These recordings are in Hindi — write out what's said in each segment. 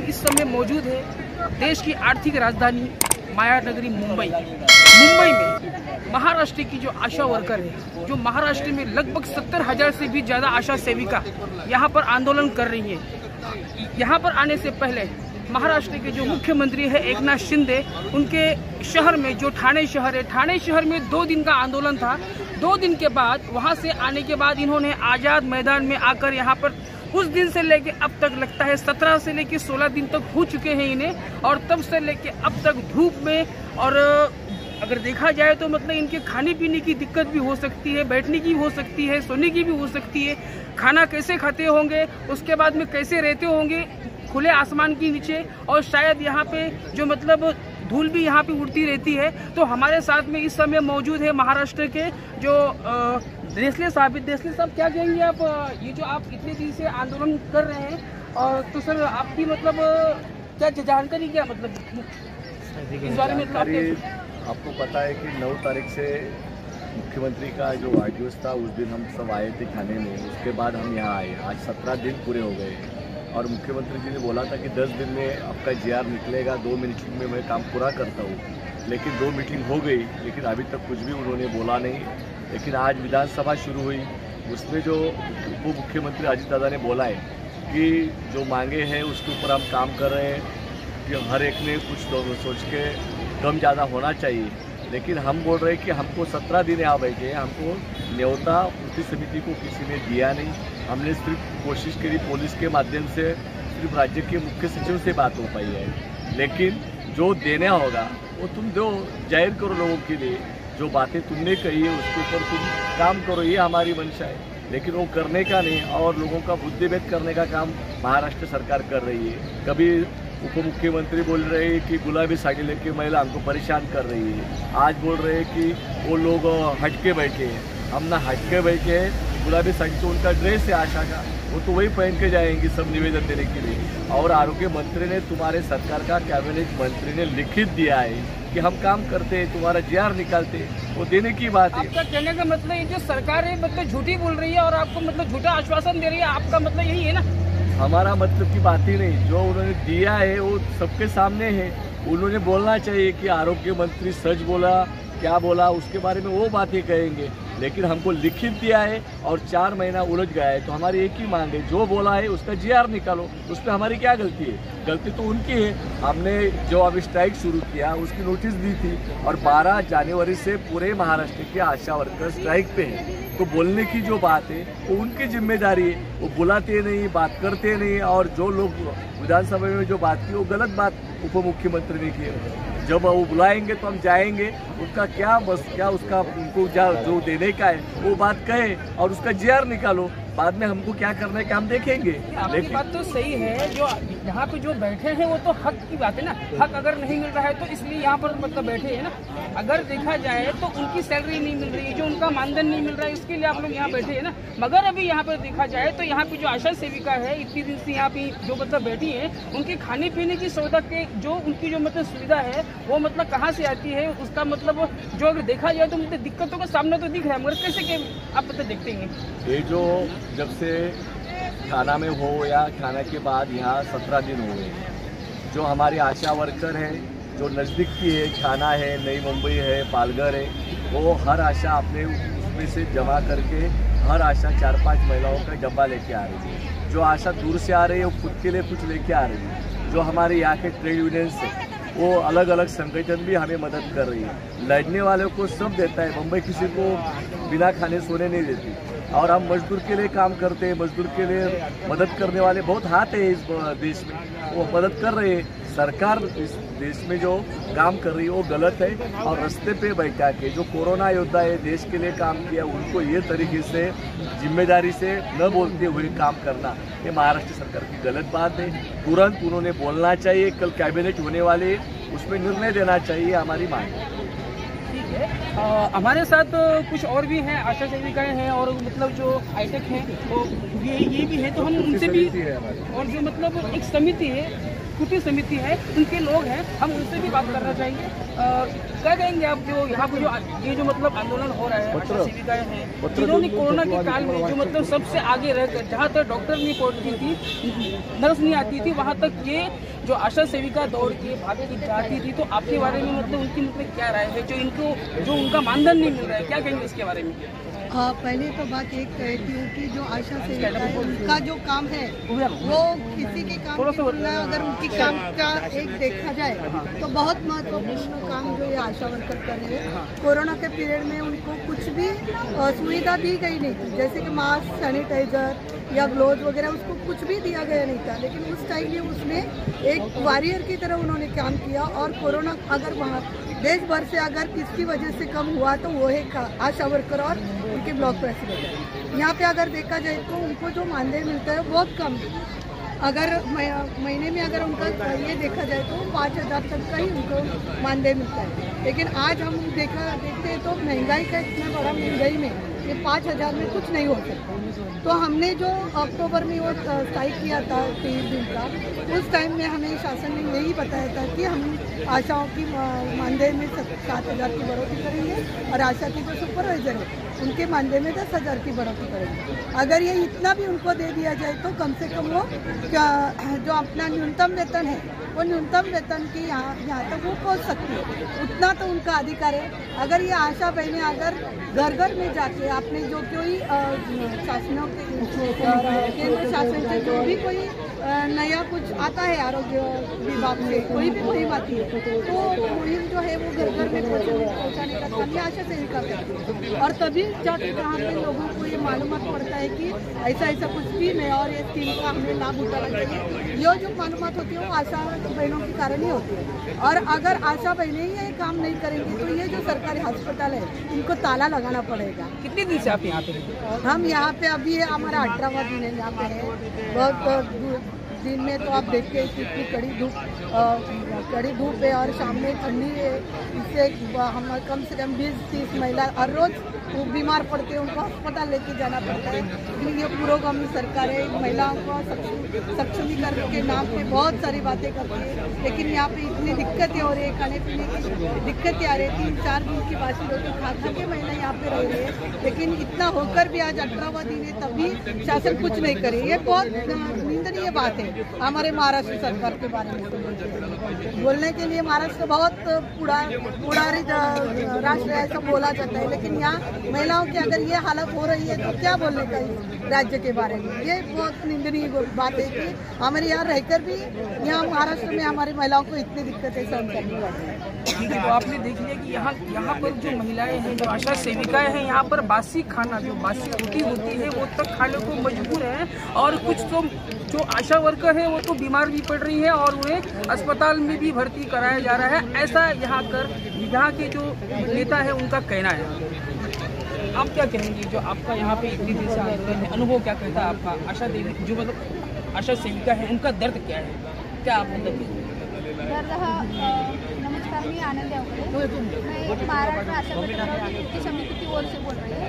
इस समय मौजूद है देश की आर्थिक राजधानी माया नगरी मुंबई में महाराष्ट्र की जो आशा वर्कर है, जो महाराष्ट्र में लगभग 70,000 से भी ज़्यादा आशा सेविका यहाँ पर आंदोलन कर रही है। यहाँ पर आने से पहले महाराष्ट्र के जो मुख्यमंत्री है एकनाथ शिंदे, उनके शहर में जो ठाणे शहर है, ठाणे शहर में 2 दिन का आंदोलन था। 2 दिन के बाद वहाँ से आने के बाद इन्होंने आज़ाद मैदान में आकर यहाँ पर उस दिन से लेके अब तक लगता है 17 से लेके 16 दिन तक हो चुके हैं इन्हें, और तब से लेके अब तक धूप में, और अगर देखा जाए तो मतलब इनके खाने पीने की दिक्कत भी हो सकती है, बैठने की हो सकती है, सोने की भी हो सकती है। खाना कैसे खाते होंगे, उसके बाद में कैसे रहते होंगे खुले आसमान के नीचे, और शायद यहाँ पे जो मतलब धूल भी यहाँ पे उड़ती रहती है। तो हमारे साथ में इस समय मौजूद है महाराष्ट्र के जो देसले साहब। देसले साहब, क्या कहेंगे आप, ये जो आप इतने दिन से आंदोलन कर रहे हैं, और तो सर आपकी मतलब क्या जानकारी, क्या मतलब इस बारे में? आपको पता है कि 9 तारीख से मुख्यमंत्री का जो वाढदिवस था उस दिन हम सब आए थे थाने में, उसके बाद हम यहाँ आए। आज 17 दिन पूरे हो गए और मुख्यमंत्री जी ने बोला था कि 10 दिन में आपका GR निकलेगा, 2 मीटिंग में मैं काम पूरा करता हूँ। लेकिन 2 मीटिंग हो गई, लेकिन अभी तक कुछ भी उन्होंने बोला नहीं। लेकिन आज विधानसभा शुरू हुई, उसमें जो उप मुख्यमंत्री अजीत दादा ने बोला है कि जो मांगे हैं उसके ऊपर हम काम कर रहे हैं, कि हर एक ने कुछ तो सोच के कम ज़्यादा होना चाहिए। लेकिन हम बोल रहे हैं कि हमको 17 दिन यहाँ बैठे, हमको न्योता कृषि समिति को किसी ने दिया नहीं। हमने सिर्फ कोशिश करी पुलिस के माध्यम से, सिर्फ राज्य के मुख्य सचिव से बात हो पाई है। लेकिन जो देना होगा वो तुम दो, जाहिर करो लोगों के लिए। जो बातें तुमने कही है उसके ऊपर तुम काम करो, ये हमारी मंशा है। लेकिन वो करने का नहीं, और लोगों का बुद्धि व्यक्त करने का काम महाराष्ट्र सरकार कर रही है। कभी उप मुख्यमंत्री बोल रहे हैं कि गुलाबी साड़ी लेके महिला हमको परेशान कर रही है, आज बोल रहे हैं कि वो लोग हटके बैठे हैं। हम ना हटके बैठे हैं, गुलाबी साड़ी तो उनका ड्रेस है आशा का, वो तो वही पहन के जाएंगी सब निवेदन देने के लिए। और आरोग्य मंत्री ने, तुम्हारे सरकार का कैबिनेट मंत्री ने लिखित दिया है कि हम काम करते हैं, तुम्हारा GR निकालते हैं, वो देने की बात है। आपका कहने का मतलब ये जो सरकार है मतलब झूठी बोल रही है और आपको मतलब झूठा आश्वासन दे रही है, आपका मतलब यही है ना? हमारा मतलब की बात ही नहीं, जो उन्होंने दिया है वो सबके सामने है। उन्होंने बोलना चाहिए कि आरोग्य मंत्री सच बोला, क्या बोला, उसके बारे में वो बातें कहेंगे। लेकिन हमको लिखित दिया है और 4 महीना उलझ गया है। तो हमारी एक ही मांग है, जो बोला है उसका GR निकालो। उसमें हमारी क्या गलती है? गलती तो उनकी है। हमने जो अभी स्ट्राइक शुरू किया उसकी नोटिस दी थी, और 12 जनवरी से पूरे महाराष्ट्र के आशा वर्कर स्ट्राइक पे हैं। तो बोलने की जो बात है वो उनकी जिम्मेदारी है, वो बुलाते नहीं, बात करते नहीं। और जो लोग विधानसभा में जो बात की वो गलत बात उप मुख्यमंत्री ने की है। जब वो बुलाएंगे तो हम जाएंगे, उनका क्या बस क्या उसका उनको जो देने का है वो बात कहे और उसका GR निकालो। बाद में हमको क्या करना है कि हम देखेंगे। आपकी बात तो सही है, जो यहाँ पे जो बैठे हैं वो तो हक की बात है ना। हक अगर नहीं मिल रहा है तो इसलिए यहाँ पर मतलब बैठे हैं ना। अगर देखा जाए तो उनकी सैलरी नहीं मिल रही है, जो उनका मानधन नहीं मिल रहा है, इसके लिए आप लोग यहाँ बैठे हैं ना। मगर अभी यहाँ पर देखा जाए तो यहाँ पे जो आशा सेविका है इतनी दिन से यहाँ पे जो मतलब बैठी है, उनके खाने पीने की सुविधा के जो उनकी जो मतलब सुविधा है वो मतलब कहाँ से आती है, उसका मतलब जो अगर देखा जाए तो मतलब दिक्कतों का सामना तो दिख रहा है, मगर कैसे के आप मतलब देखते हैं? ये जो जब से खाना में हो या खाना के बाद यहाँ 17 दिन हो गए, जो हमारी आशा वर्कर है, जो नज़दीक की है, खाना है, नई मुंबई है, पालघर है, वो हर आशा अपने उसमें से जमा करके हर आशा 4-5 महिलाओं का डब्बा लेके आ रही है। जो आशा दूर से आ रही है वो खुद के लिए कुछ लेके आ रही है। जो हमारे यहाँ के ट्रेड यूनियन से वो अलग अलग संगठन भी हमें मदद कर रही है। लड़ने वालों को सब देता है, मुंबई किसी को बिना खाने सोने नहीं देती। और हम मजदूर के लिए काम करते हैं, मजदूर के लिए मदद करने वाले बहुत हाथ है इस देश में, वो मदद कर रहे हैं। सरकार इस देश में जो काम कर रही है वो गलत है। और रास्ते पे बैठा के जो कोरोना योद्धा है, देश के लिए काम किया, उनको ये तरीके से जिम्मेदारी से न बोलते हुए काम करना, ये महाराष्ट्र सरकार की गलत बात है। तुरंत उन्होंने बोलना चाहिए, कल कैबिनेट होने वाले उसमें निर्णय देना चाहिए, हमारी मांग है। ठीक है, हमारे साथ कुछ और भी हैं, आशा सेविकाएं हैं और मतलब जो हाईटेक हैं वो ये भी है, तो हम उनसे भी, और जो मतलब एक समिति है कृति समिति है, उनके लोग हैं, हम उनसे भी बात करना चाहिए। क्या कहेंगे आप, जो यहाँ पे जो ये जो मतलब आंदोलन हो रहा है, आशा सेविकाएं हैं जिन्होंने कोरोना के काल में जो मतलब सबसे आगे रहकर, जहाँ तक डॉक्टर नहीं पहुँचती थी, नर्स नहीं आती थी, वहाँ तक ये जो आशा सेविका दौड़ के भाग के जाती थी, तो आपके बारे में मतलब उनकी मतलब क्या राय है, जो उनका मानधन नहीं मिल रहा है, क्या कहेंगे इसके बारे में? पहले तो बात एक कहती हूँ कि जो आशा सेविका है उनका जो काम है वो किसी के काम की तुलना अगर उनकी काम का एक देखा जाए तो बहुत महत्वपूर्ण काम जो ये आशा वर्कर कर रहे हैं। कोरोना के पीरियड में उनको कुछ भी सुविधा दी गई नहीं थी, जैसे कि मास्क, सैनिटाइजर या ग्लोव वगैरह, उसको कुछ भी दिया गया नहीं था। लेकिन उस टाइम में उसमें एक वॉरियर की तरह उन्होंने काम किया और कोरोना अगर वहाँ देश भर से अगर किसकी वजह से कम हुआ तो वो है आशा वर्कर और उनके ब्लॉक प्रेसिडेंट। यहाँ पे अगर देखा जाए तो उनको जो मानदेय मिलता है बहुत कम है। अगर महीने में अगर उनका ये देखा जाए तो 5,000 तक का ही उनको मानदेय मिलता है। लेकिन आज हम देखते हैं तो महंगाई का इतना बड़ा महंगाई में ये 5,000 में कुछ नहीं हो सकता। तो हमने जो अक्टूबर में वो स्ट्राइक किया था 23 दिन का, उस टाइम में हमें शासन ने यही बताया था कि हम आशाओं की मानदेय में 7,000 की बढ़ोतरी करेंगे और आशा की जो सुपरवाइजर है उनके मानदेय में 10,000 की बढ़ोतरी करेंगे। अगर ये इतना भी उनको दे दिया जाए तो कम से कम वो जो अपना न्यूनतम वेतन है वो न्यूनतम वेतन की यहाँ तक वो पहुँच सकती है, उतना तो उनका अधिकार है। अगर ये आशा बहनें अगर घर घर में जाके आपने जो कोई शासनों के केंद्र शासन से जो भी कोई नया कुछ आता है आरोग्य विभाग से कोई भी मुहिम आती है तो मुहिम जो है वो घर घर में पहुँचाने का काम ये आशा सेविका करती है। और तभी जाके जहाँ पे लोगों को ये मालूमात पड़ता है कि ऐसा कुछ भी नहीं और ये स्कीम का हमें लाभ उठाना चाहिए। ये जो मालूमात होती है वो आशा बहनों के कारण ही होती है। और अगर आशा बहनें ही ये काम नहीं करेंगी तो ये जो सरकारी अस्पताल है इनको ताला लगाना पड़ेगा। कितने दिन से आप यहाँ पे? हम यहाँ पे अभी हमारा 18वां दिन है यहाँ पे है। बहुत दिन में तो आप देखते हैं कि इतनी कड़ी धूप है और शाम में ठंडी है। इससे हम कम से कम 20-30 महिला हर रोज़ वो बीमार पड़ते हैं, उनको अस्पताल लेके जाना पड़ता है। लेकिन ये पुरोगामी सरकार है, महिलाओं को सक्षमीकरण के नाम पे बहुत सारी बातें करती है। लेकिन यहाँ पे इतनी दिक्कतें हो रही है, खाने पीने की दिक्कतें आ रही है। 3-4 दिन की बासी रोटी खा के महिला यहाँ पे रह रही है। लेकिन इतना होकर भी आज 18वां दिन है तभी शासन कुछ नहीं करे, ये बहुत निंदनीय बात है। हमारे महाराष्ट्र सरकार के बारे में बोलने के लिए महाराष्ट्र बहुत पुरानी राष्ट्र ऐसा बोला जाता है, लेकिन यहाँ महिलाओं की अगर ये हालत हो रही है तो क्या बोलने का इस राज्य के बारे में। ये बहुत निंदनीय बात है कि हमारे यहाँ रहकर भी यहाँ महाराष्ट्र में हमारी महिलाओं को इतनी दिक्कतें सहन करनी पड़ती है। तो आपने देख लिया कि यहाँ पर जो महिलाएं हैं, जो आशा सेविकाएं हैं, यहाँ पर बासी खाना, जो बासी रोटी होती है वो तक खाने को मजबूर है। और कुछ तो जो आशा वर्कर है वो तो बीमार भी पड़ रही है और उन्हें अस्पताल में भी भर्ती कराया जा रहा है, ऐसा यहाँ के जो नेता है उनका कहना है। आप क्या कहेंगे, जो आपका यहाँ पे इतनी दिन से आंदोलन है, अनुभव क्या कहता है आपका? आशा देवी जो मतलब आशा सेविका है उनका दर्द क्या है, क्या आप दर्द नमस्कार, मी आनंद आवडे, मैं एक महाराष्ट्र आशा कृति समिति की ओर से बोल रही है।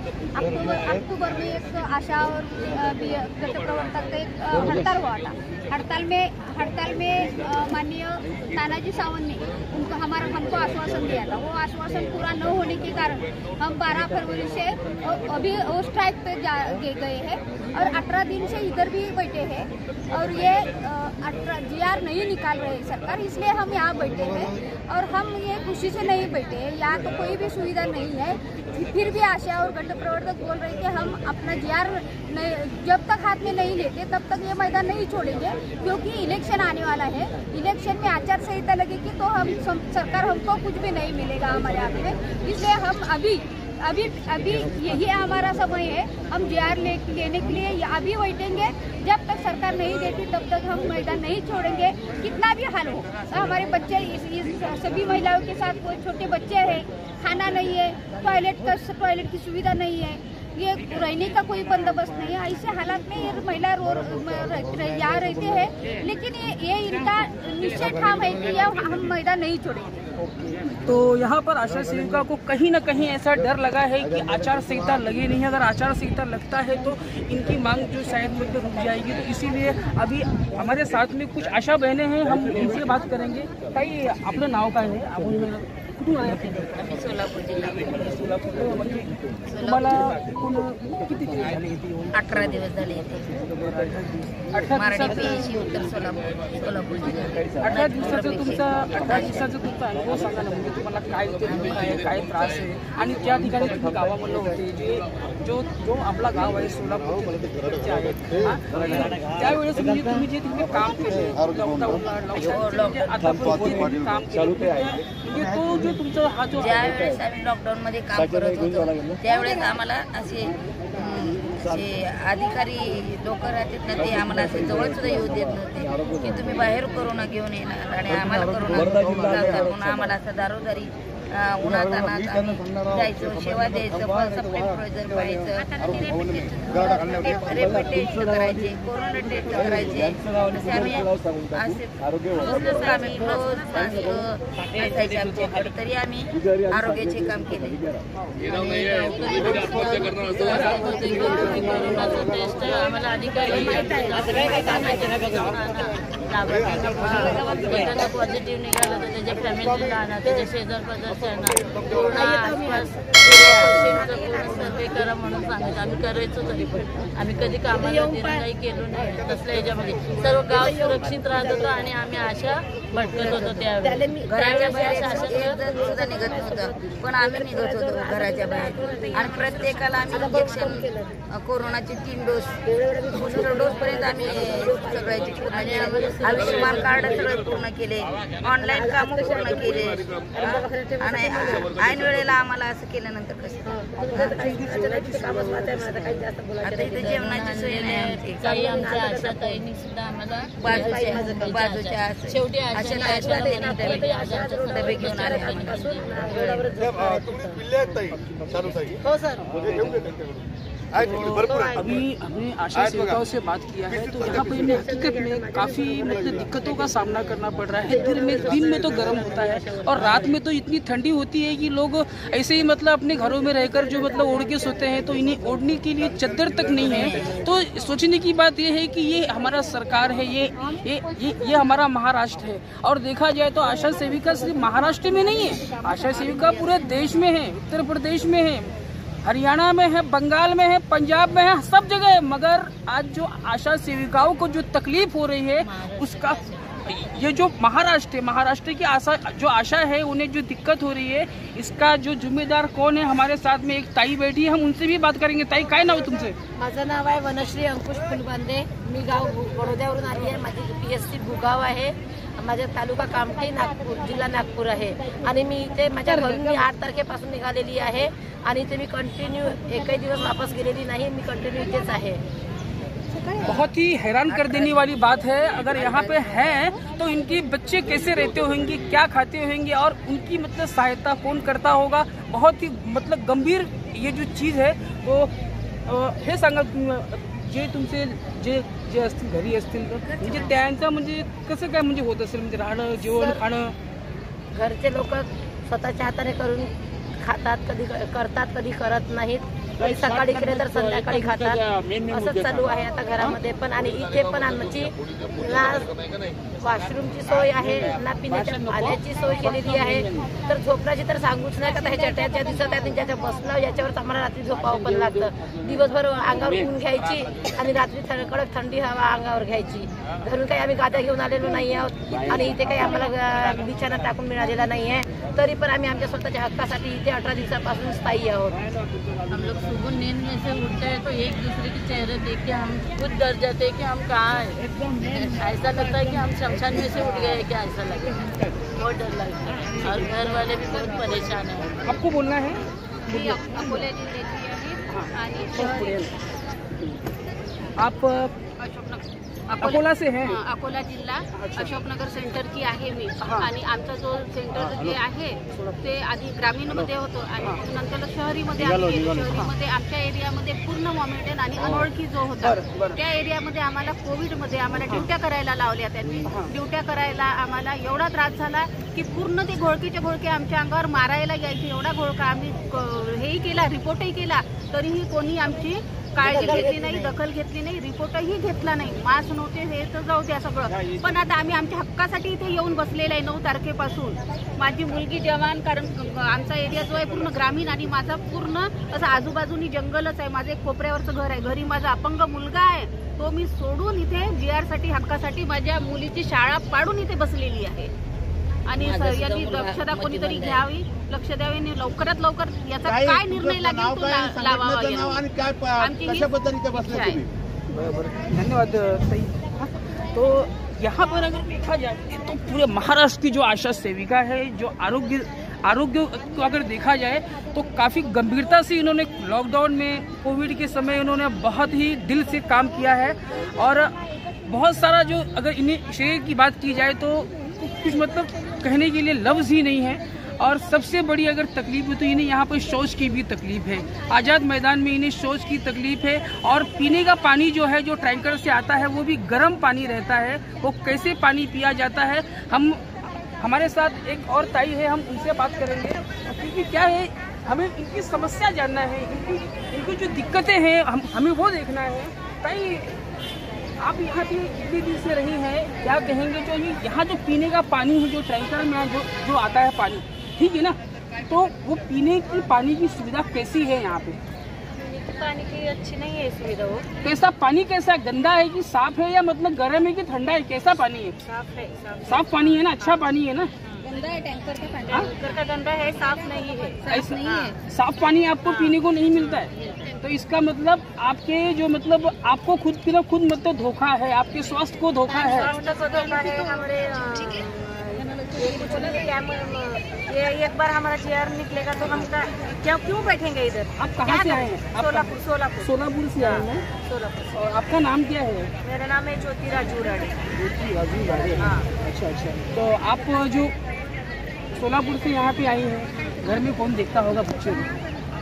अक्टूबर में एक आशा और गट प्रवर्तक का एक हड़ताल हुआ था। हड़ताल में माननीय तानाजी सावंत ने हमको आश्वासन दिया था। वो आश्वासन पूरा न होने के कारण हम 12 फरवरी से अभी वो स्ट्राइक पे गए हैं और 18 दिन से इधर भी बैठे हैं और ये 18 GR नहीं निकाल रहे सरकार, इसलिए हम यहाँ बैठे हैं। और हम ये खुशी से नहीं बैठे हैं, यहाँ तो कोई भी सुविधा नहीं है। फिर भी आशा और गट प्रवर्तक बोल रहे कि हम अपना GR जब तक हाथ में नहीं लेते तब तक ये मैदान नहीं छोड़ेंगे, क्योंकि इलेक्शन आने वाला है। इलेक्शन में आचार संहिता लगेगी तो हम सरकार हमको कुछ भी नहीं मिलेगा हमारे हाथ में। इसलिए हम अभी यही हमारा समय है, हम GR लेने के लिए अभी बैठेंगे। जब तक सरकार नहीं देती तब तक हम मैदान नहीं छोड़ेंगे, कितना भी हाल हो। हमारे बच्चे सभी महिलाओं के साथ कोई छोटे बच्चे हैं, खाना नहीं है, टॉयलेट की सुविधा नहीं है, ये रहने का कोई बंदोबस्त नहीं है। ऐसे हालात में ये महिला यहाँ रहते हैं, लेकिन ये इनका निश्चय ठाम है कि हम मैदान नहीं छोड़ेंगे। तो यहाँ पर आशा सेविका को कहीं ना कहीं ऐसा डर लगा है कि आचार संहिता लगी नहीं है, अगर आचार संहिता लगता है तो इनकी मांग जो शायद मतलब रुक जाएगी। तो इसीलिए अभी हमारे साथ में कुछ आशा बहनें हैं, हम इनसे बात करेंगे। ताई आपलं नाव काय आहे? आपण कुठून आले? सोलापूर जिल्हा। तुम्हाला किती दिवस झाले इथे येऊन? 18 दिवस झाले इथे। मारडी पीएचसी उत्तर सोलापूर जिल्हा। 18 दिवसाचं तुमचा अनुभव सांगा ना, म्हणजे तुम्हाला काय इथे दुःख आहे, काय त्रास आहे, आणि त्या ठिकाणी तुम्ही गावामध्ये होते जो आपला गाव आहे सोलापूर जिल्ह्याचे आहे, त्यावेळेस म्हणजे तुम्ही जे तिथे काम केले लॉकडाऊन काम केलं, म्हणजे तो जो तुमचा हा जो ज्यावेळेस आम्ही लॉकडाऊन मध्ये काम करत होतो त्यावेळेस आम्हाला असे अधिकारी लोक राहतात ना, ते आम्हाला असे जवळ सुद्धा येऊ देत नव्हते की तुम्ही बाहेर कोरोना घेऊन येणार, आणि आम्हाला कोरोना म्हणून आम्हाला असं दारोदारी उन्हातानात आम्ही जायचो, सेवा द्यायचं, सप्टेंबर पाहायचं, रेपिड टेस्ट करायचे, कोरोना टेस्ट करायचे, असे आम्ही आम्ही रोज असायचे आमच्याकडे, तरी आम्ही आरोग्याचे काम केले। आम्हाला अधिकारी पॉझिटिव्ह निघालं तर त्याच्या फॅमिलीला आणा, त्याच्या शेजार पदार्थांना पूर्ण आसपास सर्वे करा म्हणून सांगायचं। आम्ही करायचो, तरी पण आम्ही कधी कामाला काही केलो नाही तसल्या ह्याच्यामध्ये। सर्व गाव सुरक्षित राहत होतं आणि आम्ही अशा भटकत होतो त्यावेळी। घराच्या बाहेर सुद्धा निघत नव्हतं, पण आम्ही निघत होतो घराच्या बाहेर, आणि प्रत्येकाला आम्ही इंजेक्शन कोरोनाचे 3 डोस, दुसऱ्या डोस पर्यंत आम्ही सगळ्याचे पूर्ण केले, आयुष्यमान कार्ड सगळे पूर्ण केले, ऑनलाईन काम पूर्ण केले, आणि ऐन वेळेला आम्हाला असं केल्यानंतर कसं आता इथे जेवणाची सोय नाही आमची। काही आमच्या आशा ताईंनी सुद्धा आम्हाला बाजूच्या शेवटी डबे घेऊन आले। हो सर, अभी हमने आशा सेविकाओं से बात किया है, तो यहाँ पर हकीकत में काफ़ी मतलब दिक्कतों का सामना करना पड़ रहा है। दिन में तो गर्म होता है और रात में तो इतनी ठंडी होती है कि लोग ऐसे ही मतलब अपने घरों में रहकर जो मतलब ओढ़ के सोते हैं, तो इन्हें ओढ़ने के लिए चद्दर तक नहीं है। तो सोचने की बात ये है कि ये हमारा सरकार है, ये हमारा महाराष्ट्र है, और देखा जाए तो आशा सेविका सिर्फ महाराष्ट्र में नहीं है, आशा सेविका पूरे देश में है, उत्तर प्रदेश में है, हरियाणा में है, बंगाल में है, पंजाब में है, सब जगह है। मगर आज जो आशा सेविकाओं को जो तकलीफ हो रही है, उसका ये जो महाराष्ट्र की आशा है, उन्हें जो दिक्कत हो रही है, इसका जो जिम्मेदार कौन है? हमारे साथ में एक ताई बैठी है, हम उनसे भी बात करेंगे। ताई, काय नाव तुमचं? माझं नाव आहे वनश्री अंकुश फुलबांदे। मी गाव बडोद्यावरून आली आहे। माझी PSC भुगाव आहे, माझा तालुका कामठी, नागपूर जिल्हा नागपूर आहे, आणि मी इथे माझ्या घरून मी 8 तारखेपासून निघालेली आहे, आणि इथे मी कंटिन्यू एकही दिवस वापस गेलेली नाही, मी कंटिन्यू इथेच आहे। बहुत ही हैरान कर देने वाली बात है। अगर यहाँ पे हैं तो इनके बच्चे कैसे रहते होंगे, क्या खाते होंगे, और उनकी मतलब सहायता कौन करता होगा? बहुत ही मतलब गंभीर ये जो चीज़ है। तो हे सांगा, जे तुमचे जे असतील घरी असतील, म्हणजे त्यांचं म्हणजे कसं काय म्हणजे होत असेल, म्हणजे राहणं, जेवण, खाणं? घरचे लोक स्वतःच्या हाताने करून खातात, कधी करतात, कधी करत नाहीत, कधी सकाळी केले तर संध्याकाळी खातात, असंच चालू आहे आता घरामध्ये पण। आणि इथे पण आमची ना वॉशरूमची सोय आहे, ना पिण्याच्या पाण्याची सोय केलेली आहे, तर झोपण्याची तर सांगूच नाही का। ह्याच्या त्याच्या दिवसात ज्याच्या बसलं याच्यावर आम्हाला रात्री झोपावं पण लागतं। दिवसभर अंगावर ऊन घ्यायची आणि रात्री कडक थंडी हवा अंगावर घ्यायची। घरून काही आम्ही गाद्या घेऊन आलेलो नाही आहोत, आणि इथे काही आम्हाला बिछाना टाकून मिळालेला नाही आहे, तरी पण आम्ही आमच्या स्वतःच्या हक्कासाठी इथे 18 दिवसापासून स्थायी आहोत। हम लोग सुबह नींद में से उठते हैं तो एक दूसरे के चेहरे देख के हम खुद डर जाते हैं कि हम कहाँ हैं। ऐसा लगता है कि हम शमशान में से उठ गए, क्या ऐसा लगे, बहुत डर लगता है, और घर वाले भी बहुत परेशान हैं। आपको बोलना है? अकोले जिल्ह्याची आहे, आणि आप अकोला से है? अकोला जिल्हा अशोकनगर सेंटरची आहे मी. आणि आमचा जो सेंटर जे आहे ते आधी ग्रामीणमध्ये होतो आणि नंतर शहरीमध्ये आम्ही गेलो. शहरीमध्ये आमच्या एरियामध्ये पूर्ण मॉमेंटेन आणि अनोळखी जो होता त्या एरियामध्ये आम्हाला कोविडमध्ये आम्हाला ड्युट्या करायला लावल्या. त्यांनी ड्युट्या करायला आम्हाला एवढा त्रास झाला की पूर्ण ते घोळकीचे घोळके आमच्या अंगावर मारायला यायचे. एवढा घोळका आम्ही हेही केला, रिपोर्टही केला, तरीही कोणी आमची काळजी घेतली नाही, दखल घेतली नाही, रिपोर्टही घेतला नाही. मास्क नव्हते, हे तर जाऊ द्या सगळं. पण आता आम्ही आमच्या हक्कासाठी इथे येऊन बसलेलं आहे 9 तारखेपासून. माझी मुलगी जवान, कारण आमचा एरिया जो आहे पूर्ण ग्रामीण आणि माझा पूर्ण असं आजूबाजूनी जंगलच आहे. माझं एक कोपऱ्यावरचं घर आहे. घरी माझा अपंग मुलगा आहे, तो मी सोडून इथे GR साठी हक्कासाठी माझ्या मुलीची शाळा पाडून इथे बसलेली आहे. आणि याची दक्षता कोणीतरी घ्यावी, लक्ष द्यावे आणि लवकरात लवकर याचा काय निर्णय लागेल तो लावावा. धन्यवाद सही. तो यहाँ पर अगर देखा जाए तो पूरे महाराष्ट्र की जो आशा सेविका है, जो आरोग्य को अगर देखा जाए तो काफ़ी गंभीरता से इन्होंने लॉकडाउन में कोविड के समय इन्होंने बहुत ही दिल से काम किया है. और बहुत सारा जो अगर इन्हें श्रेय की बात की जाए तो कुछ मतलब कहने के लिए लफ्ज़ ही नहीं है. और सबसे बड़ी अगर तकलीफ है तो इन्हें यहाँ पर शौच की भी तकलीफ है. आज़ाद मैदान में इन्हें शौच की तकलीफ है. और पीने का पानी जो है, जो टैंकर से आता है, वो भी गर्म पानी रहता है. वो कैसे पानी पिया जाता है, हमारे साथ एक और ताई है, हम उनसे बात करेंगे. क्योंकि क्या है, हमें इनकी समस्या जानना है, इनकी जो दिक्कतें हैं हमें वो देखना है. ताई, आप यहाँ पे कितने दिन से रही हैं, क्या कहेंगे जो यहाँ जो पीने का पानी है, जो टैंकर में जो आता है पानी, ठीक है ना, तो वो पीने की पानी की सुविधा कैसी है यहाँ पे? पानी की अच्छी नहीं है सुविधा. वो कैसा पानी, कैसा गंदा है कि साफ है, या मतलब गर्म है कि ठंडा है, कैसा पानी है? साफ है. साफ पानी है ना, अच्छा पानी है ना. गंदा है टैंकर का पानी. टैंकर का गंदा है, साफ नहीं है. साफ नहीं है. साफ पानी आपको पीने को नहीं मिलता है. तो इसका मतलब आपके जो मतलब आपको खुद मतलब धोखा है, आपके स्वास्थ्य को धोखा है. स्वास्थ्य को धोखा है. हमारे ये एक बार हमारा GR निकलेगा तो हम क्यों बैठेंगे इधर? आप कहाँ से आए हैं? सोलापुर से आए हैं. सोलापुर. और आपका नाम क्या है? मेरा नाम है ज्योति राजू राणे. हाँ. अच्छा. तो आप जो सोलापुर से यहाँ पे आई हैं, घर में कौन देखता होगा बच्चों को?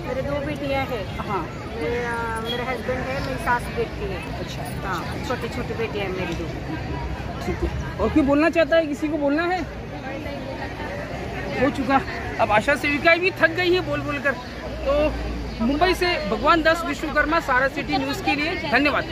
मेरे 2 बेटियाँ हैं. हाँ. मेरा हस्बैंड है, मेरी सास बेटी है. अच्छा. हाँ, छोटी बेटियाँ हैं मेरी 2. ठीक है. और कोई बोलना चाहता है, किसी को बोलना है? हो चुका. अब आशा सेविकाएं भी थक गई है बोल कर. तो मुंबई से भगवान दास विश्वकर्मा, सारा सिटी न्यूज़ के लिए धन्यवाद.